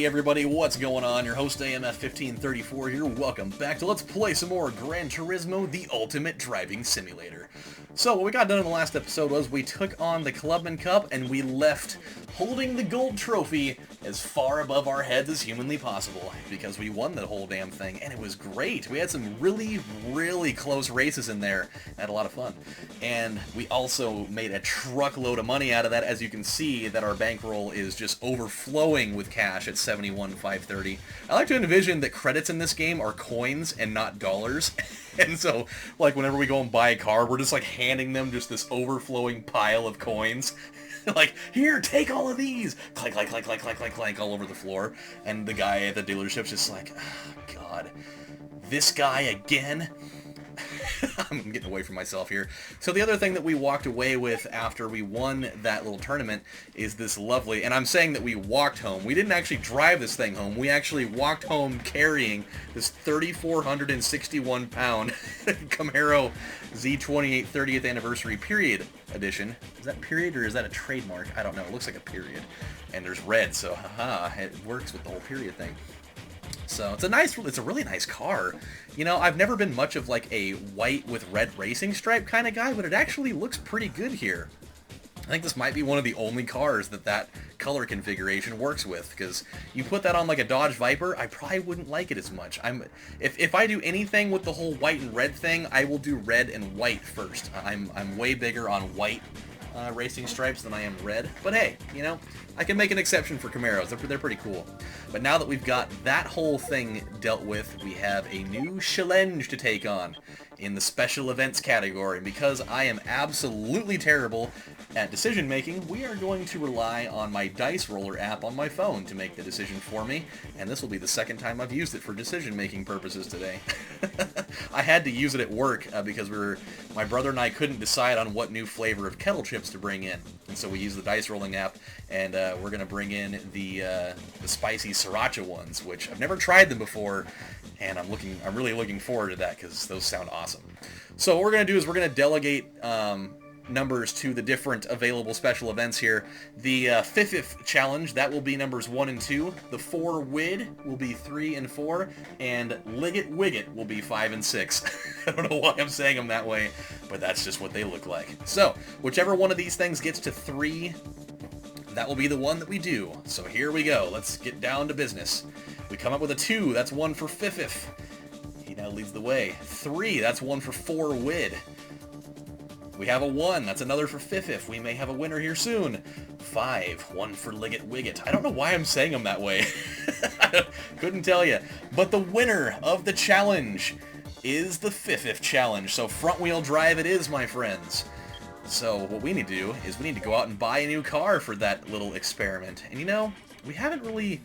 Hey everybody, what's going on? Your host AMF1534 here. Welcome back to Let's Play some more Gran Turismo, the ultimate driving simulator. So what we got done in the last episode was we took on the Clubman Cup and we left holding the gold trophy as far above our heads as humanly possible because we won the whole damn thing and it was great. We had some really close races in there. Had a lot of fun. And we also made a truckload of money out of that. As you can see that our bankroll is just overflowing with cash at 71,530. I like to envision that credits in this game are coins and not dollars. And so, like, whenever we go and buy a car, we're just, like, handing them just this overflowing pile of coins. Like, here, take all of these! Clank, clank, clank, clank, clank, clank, clank, all over the floor. And the guy at the dealership's just like, oh, God, this guy again? I'm getting away from myself here. So the other thing that we walked away with after we won that little tournament is this lovely, and I'm saying that we walked home. We didn't actually drive this thing home. We actually walked home carrying this 3,461 pound Camaro Z28 30th anniversary period edition. Is that period or is that a trademark? I don't know. It looks like a period. And there's red, so haha, it works with the whole period thing. So it's a really nice car. You know, I've never been much of like a white with red racing stripe kind of guy, but it actually looks pretty good here. I think this might be one of the only cars that color configuration works with, because you put that on like a Dodge Viper, I probably wouldn't like it as much. If I do anything with the whole white and red thing, I will do red and white first. I'm way bigger on white racing stripes than I am red, but hey, you know, I can make an exception for Camaros. They're pretty cool. But now that we've got that whole thing dealt with, we have a new challenge to take on in the special events category. And because I am absolutely terrible at decision making, we are going to rely on my dice roller app on my phone to make the decision for me, and this will be the second time I've used it for decision making purposes today. I had to use it at work because my brother and I couldn't decide on what new flavor of kettle chips to bring in, and so we used the dice rolling app, and we're gonna bring in the spicy sriracha ones, which I've never tried them before, and I'm really looking forward to that because those sound awesome. So what we're gonna do is we're gonna delegate numbers to the different available special events here. The FIFF challenge, that will be numbers 1 and 2. The 4 WID will be 3 and 4, and Liggett Wigget will be 5 and 6. I don't know why I'm saying them that way, but that's just what they look like. So, whichever one of these things gets to 3, that will be the one that we do. So here we go. Let's get down to business. We come up with a 2, that's 1 for FIFF. He now leads the way. 3, that's 1 for 4 WID. We have a 1, that's another for FIFF. We may have a winner here soon. 5, 1 for Liggett Wigget. I don't know why I'm saying them that way. Couldn't tell you. But the winner of the challenge is the FIFF challenge. So front wheel drive it is, my friends. So what we need to do is we need to go out and buy a new car for that little experiment. And you know, we haven't really,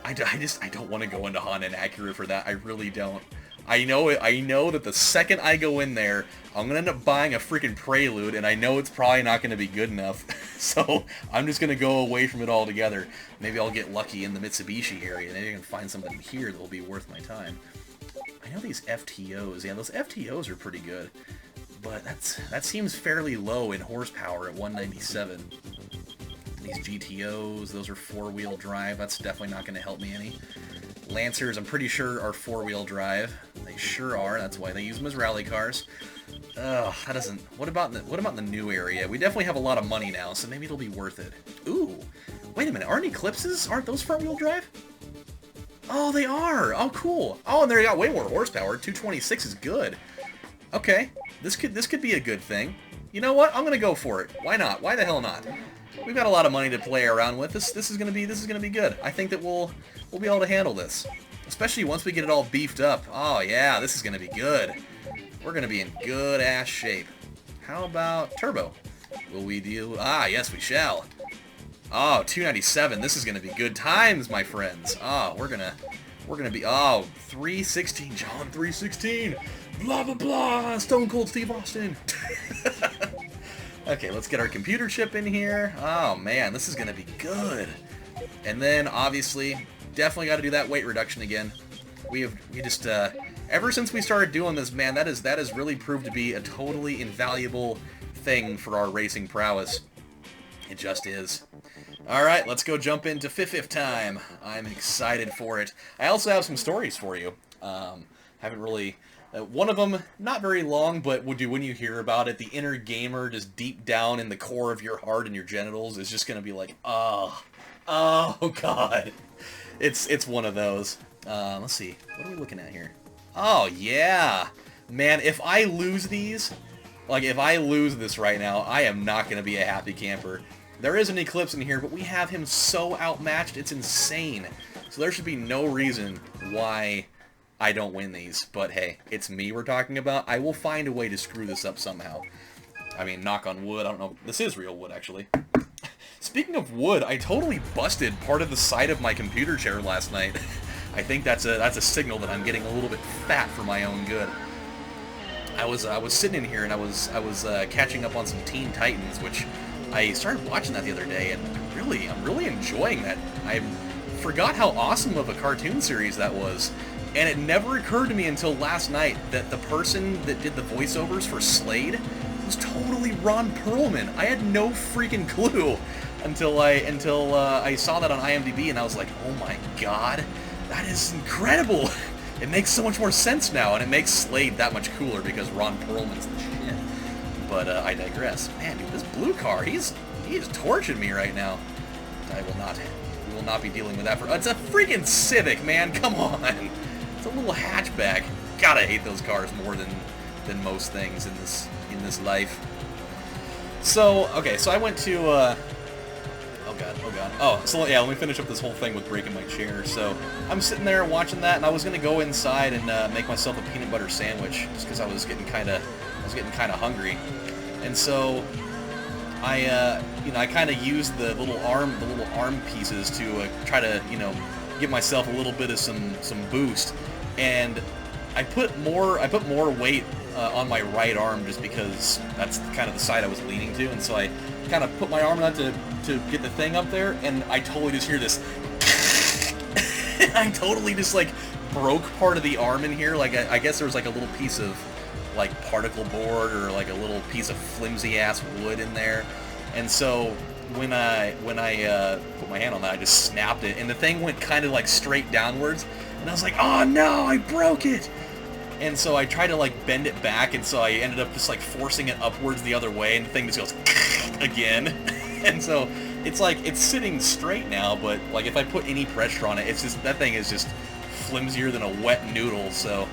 I don't want to go into Honda and Acura for that. I really don't. I know that the second I go in there, I'm going to end up buying a freaking Prelude, and I know it's probably not going to be good enough. So I'm just going to go away from it altogether. Maybe I'll get lucky in the Mitsubishi area. Maybe I can find something here that will be worth my time. I know these FTOs. Yeah, those FTOs are pretty good. But that seems fairly low in horsepower at 197. These GTOs, those are 4-wheel drive. That's definitely not going to help me any. Lancers, I'm pretty sure, are 4-wheel drive. They sure are. That's why they use them as rally cars. Ugh, that doesn't... What about the new area? We definitely have a lot of money now, so maybe it'll be worth it. Ooh, wait a minute. Aren't Eclipses? Aren't those front-wheel drive? Oh, they are. Oh, cool. Oh, and they got way more horsepower. 226 is good. Okay, this could be a good thing. You know what? I'm gonna go for it. Why not? Why the hell not? We've got a lot of money to play around with. This is gonna be good. I think that we'll be able to handle this, especially once we get it all beefed up. Oh yeah, this is gonna be good. We're gonna be in good ass shape. How about turbo? Will we do? Ah, yes, we shall. Oh, 297. This is gonna be good times, my friends. Oh, we're gonna be 316, John 316. Blah blah blah. Stone Cold Steve Austin. Okay, let's get our computer chip in here. Oh man, this is gonna be good. And then obviously, definitely got to do that weight reduction again. We just ever since we started doing this, man, that has really proved to be a totally invaluable thing for our racing prowess. It just is. Alright, let's go jump into Fifth time. I'm excited for it. I also have some stories for you. Haven't really... one of them, not very long, but when you hear about it, the inner gamer just deep down in the core of your heart and your genitals is just going to be like, oh, God. It's one of those. Let's see. What are we looking at here? Oh, yeah. Man, if I lose these, like, if I lose this right now, I am not going to be a happy camper. There is an Eclipse in here, but we have him so outmatched, it's insane. So there should be no reason why I don't win these. But hey, it's me we're talking about. I will find a way to screw this up somehow. I mean, knock on wood. I don't know. This is real wood, actually. Speaking of wood, I totally busted part of the side of my computer chair last night. I think that's a signal that I'm getting a little bit fat for my own good. I was sitting in here and I was catching up on some Teen Titans, which I started watching that the other day, and I'm really enjoying that. I forgot how awesome of a cartoon series that was, and it never occurred to me until last night that the person that did the voiceovers for Slade was totally Ron Perlman. I had no freaking clue until I saw that on IMDb, and I was like, oh my god, that is incredible. It makes so much more sense now, and it makes Slade that much cooler because Ron Perlman's the shit. But I digress. Man, dude, this blue car, he's torching me right now. We will not be dealing with that for... It's a freaking Civic, man, come on! It's a little hatchback. God, I hate those cars more than most things in this life. So, okay, so I went to, oh god. Oh, so yeah, let me finish up this whole thing with breaking my chair. So, I'm sitting there watching that, and I was gonna go inside and make myself a peanut butter sandwich, just because I was getting kind of hungry. And so, I kind of used the little arm pieces to try to, give myself a little bit of some boost. And I put more weight on my right arm just because that's kind of the side I was leaning to, and so I kind of put my arm out to get the thing up there, and I totally just hear this. I totally just like broke part of the arm in here. Like I guess there was like a little piece of like particle board or like a little piece of flimsy ass wood in there, and so when I put my hand on that, I just snapped it, and the thing went kind of like straight downwards, and I was like, oh no, I broke it. And so I tried to like bend it back, and so I ended up just like forcing it upwards the other way, and the thing just goes again. And so it's like it's sitting straight now, but like if I put any pressure on it, it's just that thing is just flimsier than a wet noodle. So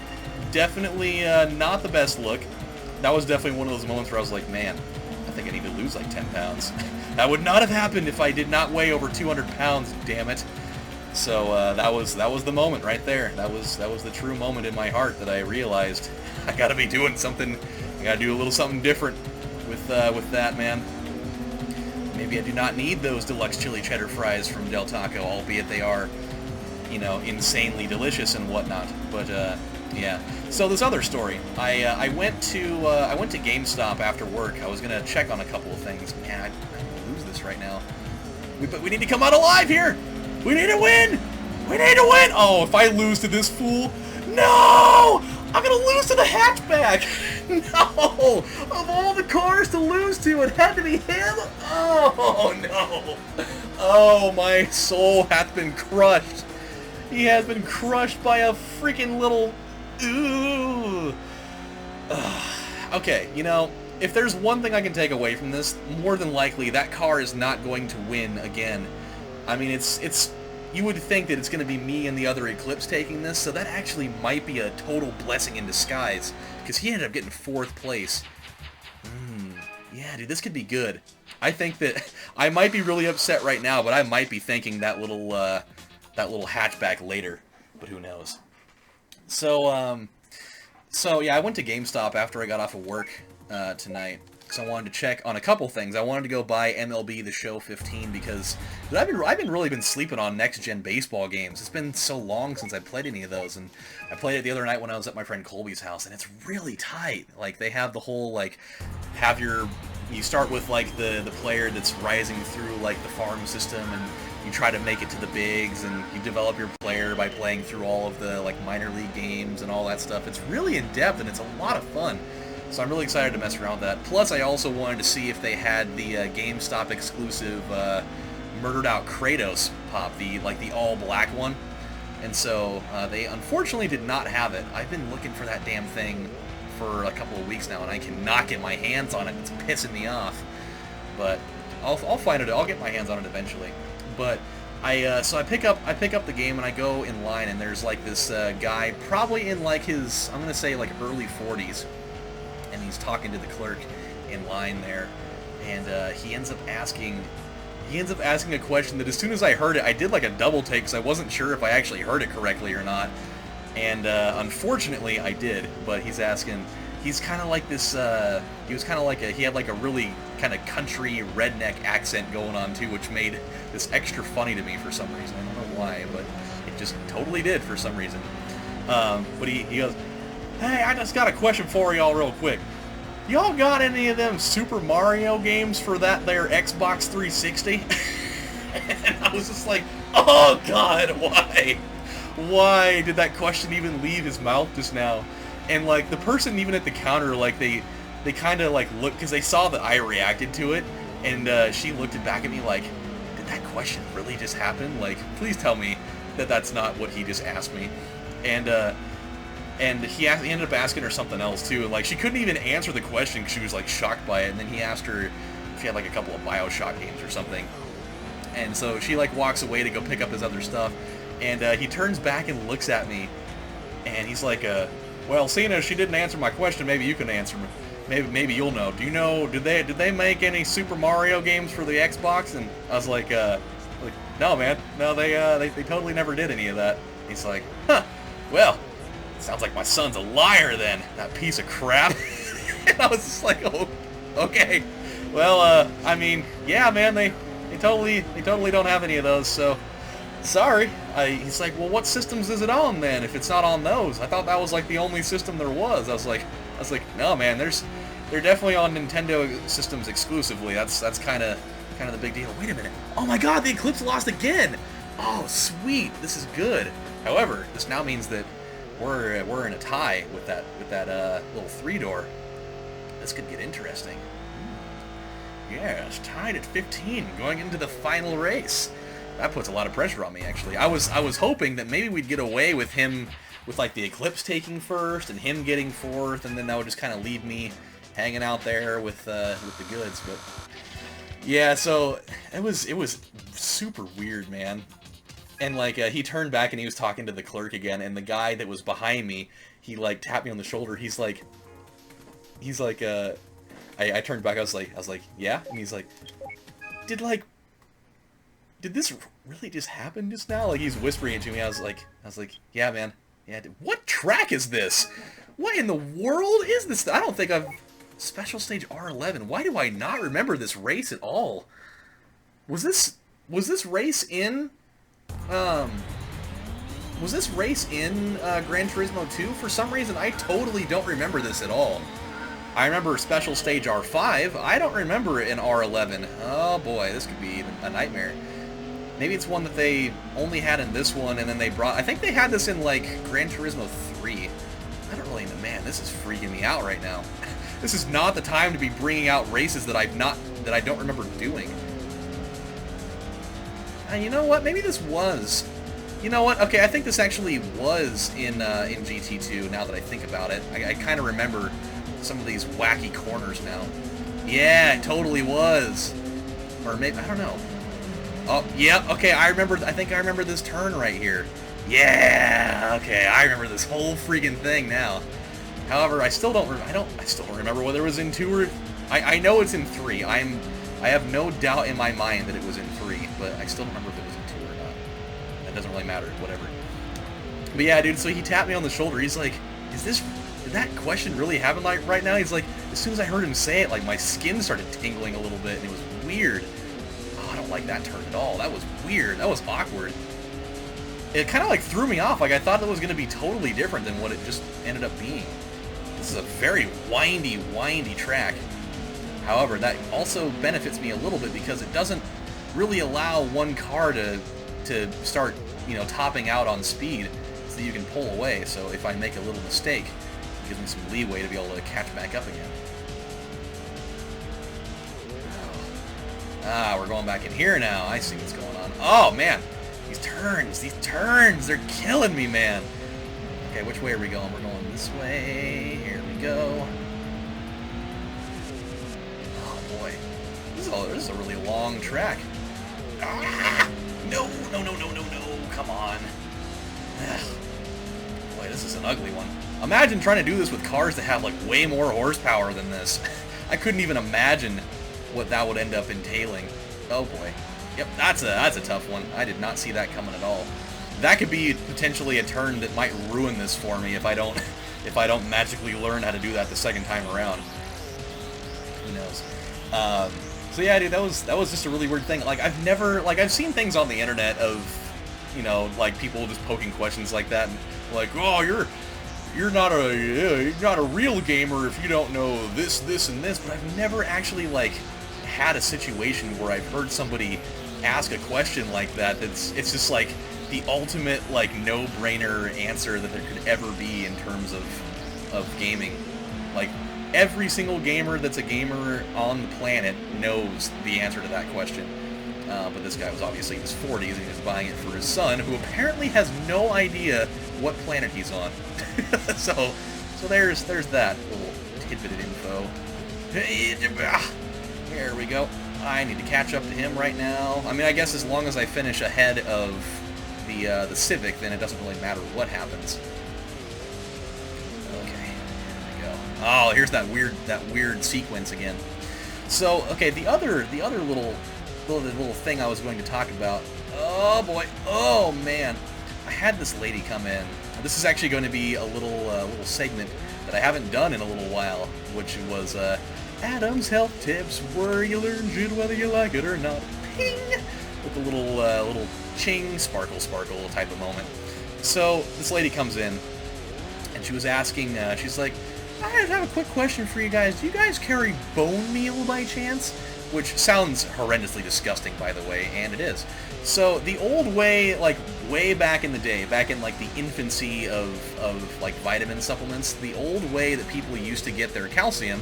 definitely not the best look. That was definitely one of those moments where I was like, man, I think I need to lose like 10 pounds. That would not have happened if I did not weigh over 200 pounds, damn it. So that was the moment right there. That was the true moment in my heart that I realized I gotta be doing something. I gotta do a little something different with that, man. Maybe I do not need those deluxe chili cheddar fries from Del Taco, albeit they are, insanely delicious and whatnot. But yeah. So this other story, I went to GameStop after work. I was gonna check on a couple of things. Man, I don't lose this right now. But we need to come out alive here. We need to win! We need to win! Oh, if I lose to this fool... No! I'm gonna lose to the hatchback! No! Of all the cars to lose to, it had to be him? Oh, no! Oh, my soul hath been crushed. He has been crushed by a freaking little... Ooh. Okay, if there's one thing I can take away from this, more than likely that car is not going to win again. I mean, it's you would think that it's going to be me and the other Eclipse taking this, so that actually might be a total blessing in disguise, because he ended up getting 4th place. Yeah, dude, this could be good. I think that I might be really upset right now, but I might be thanking that little hatchback later, but who knows. So yeah, I went to GameStop after I got off of work tonight. So I wanted to check on a couple things. I wanted to go buy MLB The Show 15 because I've really been sleeping on next-gen baseball games. It's been so long since I played any of those, and I played it the other night when I was at my friend Colby's house, and it's really tight. Like, they have the whole, like, you start with, like, the player that's rising through, like, the farm system, and you try to make it to the bigs, and you develop your player by playing through all of the, like, minor league games and all that stuff. It's really in-depth, and it's a lot of fun. So I'm really excited to mess around with that. Plus, I also wanted to see if they had the GameStop exclusive murdered out Kratos pop, the all black one. And so they unfortunately did not have it. I've been looking for that damn thing for a couple of weeks now, and I cannot get my hands on it. It's pissing me off. But I'll find it. I'll get my hands on it eventually. But so I pick up the game and I go in line, and there's like this guy, probably in like his, I'm gonna say like early 40s, and he's talking to the clerk in line there, and he ends up asking a question that as soon as I heard it, I did like a double take because I wasn't sure if I actually heard it correctly or not. And unfortunately, I did. But he's kind of like this. He had like a really kind of country redneck accent going on too, which made this extra funny to me for some reason. I don't know why, but it just totally did for some reason. But he goes, "Hey, I just got a question for y'all real quick. Y'all got any of them Super Mario games for that there Xbox 360? And I was just like, oh god, why? Why did that question even leave his mouth just now? And like the person even at the counter, like they kind of like looked, because they saw that I reacted to it, and she looked back at me like, did that question really just happen? Like, please tell me that that's not what he just asked me. And he ended up asking her something else too, and like she couldn't even answer the question because she was like shocked by it. And then he asked her if she had like a couple of BioShock games or something, and so she like walks away to go pick up his other stuff, and he turns back and looks at me, and he's like, well, seeing as she didn't answer my question, maybe you can answer me. Maybe you'll know. Do you know? Did they make any Super Mario games for the Xbox? And I was like, no, man, no, they totally never did any of that. He's like, huh, well. Sounds like my son's a liar then, that piece of crap. And I was just like, oh, okay. Well, I mean, yeah, man, they totally don't have any of those, so sorry. He's like, well, what systems is it on then if it's not on those? I thought that was like the only system there was. I was like, no, man, they're definitely on Nintendo systems exclusively. That's kind of the big deal. Wait a minute. Oh my god, the Eclipse lost again. Oh, sweet. This is good. However, this now means that we're in a tie with that little 3-door. This could get interesting. Yes, tied at 15, going into the final race. That puts a lot of pressure on me, actually. I was hoping that maybe we'd get away with him, with like the Eclipse taking first and him getting fourth, and then that would just kind of leave me hanging out there with the goods. But yeah, so it was super weird, man. And like he turned back and he was talking to the clerk again, and the guy that was behind me, he like tapped me on the shoulder. He's like, I turned back. I was like, yeah, and he's like, did this really just happen just now? Like he's whispering it to me. I was like, yeah, man, yeah. What track is this? What in the world is this? I don't think I've Special Stage R11. Why do I not remember this race at all? Was this race in? Was this race in Gran Turismo 2? For some reason, I totally don't remember this at all. I remember Special Stage R5. I don't remember it in R11. Oh boy, this could be a nightmare. Maybe it's one that they only had in this one, and then they brought... I think they had this in, like, Gran Turismo 3. I don't really know. Man, this is freaking me out right now. This is not the time to be bringing out races that I don't remember doing. You know what? Maybe this was... You know what? Okay, I think this actually was in GT2, now that I think about it. I kind of remember some of these wacky corners now. Yeah, it totally was. Or maybe... I don't know. Oh, yeah, okay, I think I remember this turn right here. Yeah, okay, I remember this whole freaking thing now. However, I still don't remember whether it was in 2 or... I know it's in 3. I have no doubt in my mind that it was in 3, but I still don't remember if it was in 2 or not. That doesn't really matter, whatever. But yeah, dude, so he tapped me on the shoulder. He's like, did that question really happen like right now? He's like, as soon as I heard him say it, like my skin started tingling a little bit, and it was weird. Oh, I don't like that turn at all. That was weird. That was awkward. It kind of like threw me off. Like I thought it was going to be totally different than what it just ended up being. This is a very windy track. However, that also benefits me a little bit because it doesn't really allow one car to start, you know, topping out on speed so that you can pull away. So if I make a little mistake, it gives me some leeway to be able to catch back up again. Ah, we're going back in here now. I see what's going on. Oh, man. These turns, they're killing me, man. Okay, which way are we going? We're going this way. Here we go. Oh, boy. This is a really long track. Ah! No. Come on. Ugh. Boy, this is an ugly one. Imagine trying to do this with cars that have, like, way more horsepower than this. I couldn't even imagine what that would end up entailing. Oh, boy. Yep, that's a tough one. I did not see that coming at all. That could be potentially a turn that might ruin this for me if I don't magically learn how to do that the second time around. Who knows? So yeah, dude, that was just a really weird thing. Like I've seen things on the internet of, you know, like people just poking questions like that, and like, oh, you're not a real gamer if you don't know this, and this. But I've never actually like had a situation where I've heard somebody ask a question like that. It's just like the ultimate like no-brainer answer that there could ever be in terms of gaming. Like every single gamer that's a gamer on the planet knows the answer to that question. But this guy was obviously in his 40s and he was buying it for his son, who apparently has no idea what planet he's on. so there's that little tidbit of info. There we go. I need to catch up to him right now. I mean, I guess as long as I finish ahead of the Civic, then it doesn't really matter what happens. Okay, there we go. Oh, here's that weird sequence again. So, okay, the other little thing I was going to talk about. Oh boy. Oh man. I had this lady come in. This is actually going to be a little segment that I haven't done in a little while, which was Adam's Health Tips, where you learn shit whether you like it or not. Ping! With a little ching, sparkle type of moment. So this lady comes in, and she was asking, she's like, I have a quick question for you guys. Do you guys carry bone meal by chance? Which sounds horrendously disgusting, by the way, and it is. So the old way, like way back in the day, back in like the infancy of like vitamin supplements, the old way that people used to get their calcium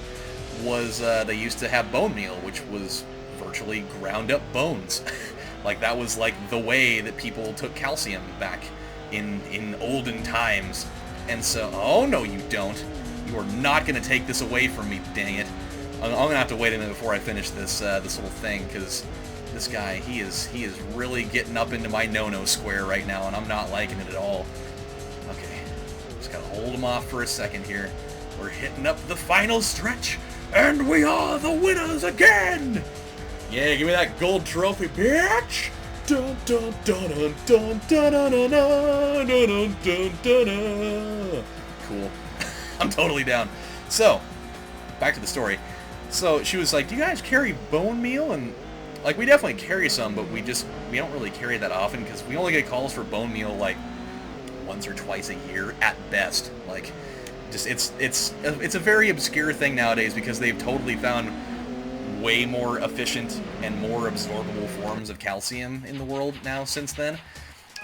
was they used to have bone meal, which was virtually ground up bones. Like that was like the way that people took calcium back in olden times. And so, oh no you don't. You are not going to take this away from me, dang it. I'm going to have to wait a minute before I finish this this little thing, because this guy, he is really getting up into my no-no square right now, and I'm not liking it at all. Okay, just gotta hold him off for a second here. We're hitting up the final stretch, and we are the winners again! Yeah, give me that gold trophy, bitch! Dun dun dun dun dun dun dun dun dun dun dun dun dun. Cool. I'm totally down. So, back to the story. So she was like, do you guys carry bone meal? And like, we definitely carry some, but we don't really carry that often, because we only get calls for bone meal like once or twice a year at best. Like, just it's a very obscure thing nowadays, because they've totally found way more efficient and more absorbable forms of calcium in the world now since then.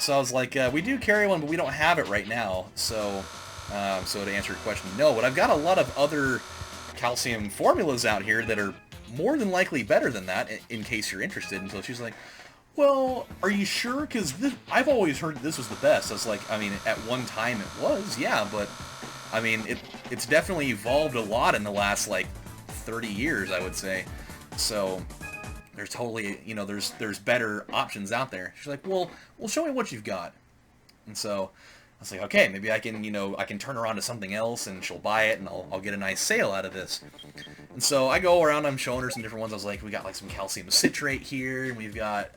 So I was like, we do carry one, but we don't have it right now. So to answer your question, no. But I've got a lot of other calcium formulas out here that are more than likely better than that, in case you're interested. And so she's like, well, are you sure? Because I've always heard this was the best. I was like, I mean, at one time it was, yeah, but I mean, it's definitely evolved a lot in the last, like, 30 years, I would say. So there's totally, you know, there's better options out there. She's like, well, show me what you've got. And so I was like, okay, maybe I can, you know, I can turn her on to something else, and she'll buy it, and I'll get a nice sale out of this. And so I go around, I'm showing her some different ones. I was like, we got like some calcium citrate here, and we've got,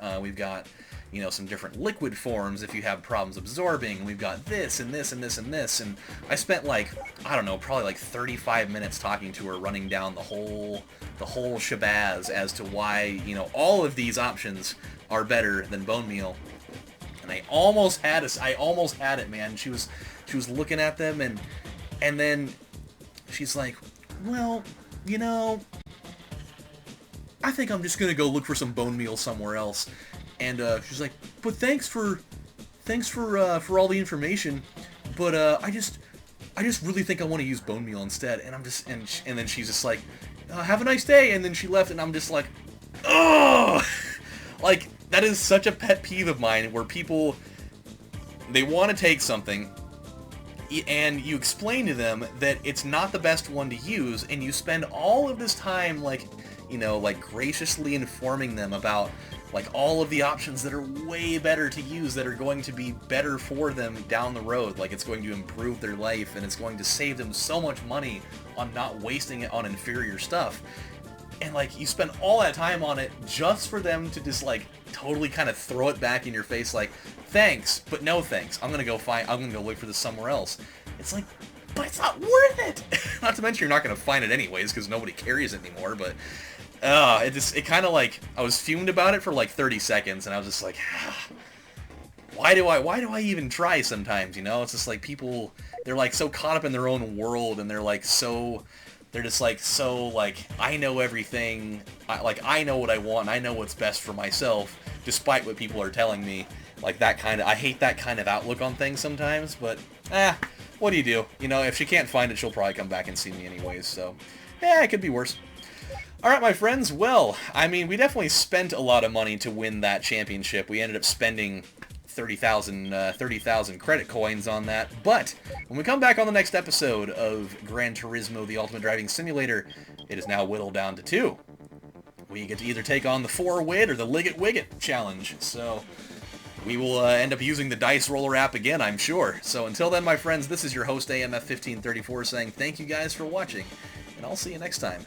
you know, some different liquid forms if you have problems absorbing, and we've got this, and this, and this, and this. And I spent like, I don't know, probably like 35 minutes talking to her, running down the whole shabazz as to why, you know, all of these options are better than bone meal. I almost had it, man. She was looking at them, and then she's like, well, you know, I think I'm just gonna go look for some bone meal somewhere else. And she's like, but thanks for all the information, but I just really think I want to use bone meal instead. And I'm just and then she's just like, have a nice day. And then she left, and I'm just like, ugh. Like, that is such a pet peeve of mine where people, they want to take something and you explain to them that it's not the best one to use, and you spend all of this time, like, you know, like graciously informing them about like all of the options that are way better to use, that are going to be better for them down the road. Like, it's going to improve their life, and it's going to save them so much money on not wasting it on inferior stuff. And like, you spend all that time on it just for them to just like totally kind of throw it back in your face like, thanks, but no thanks. I'm gonna go look for this somewhere else. It's like, but it's not worth it. Not to mention you're not gonna find it anyways because nobody carries it anymore. But it kind of like, I was fumed about it for like 30 seconds, and I was just like, why do I even try sometimes? You know, it's just like people, they're like so caught up in their own world, and they're just like so like, I know everything, I know what I want, and I know what's best for myself, despite what people are telling me. Like, that kind of, I hate that kind of outlook on things sometimes, but what do you do? You know, if she can't find it, she'll probably come back and see me anyways, so it could be worse. Alright, my friends, well, I mean, we definitely spent a lot of money to win that championship. We ended up spending 30,000 credit coins on that, but when we come back on the next episode of Gran Turismo, the Ultimate Driving Simulator, it is now whittled down to 2. We get to either take on the 4-wit or the Liggit-Wigget challenge, so we will end up using the Dice Roller app again, I'm sure. So until then, my friends, this is your host, AMF1534, saying thank you guys for watching, and I'll see you next time.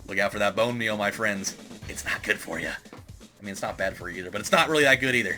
Look out for that bone meal, my friends. It's not good for you. I mean, it's not bad for you either, but it's not really that good either.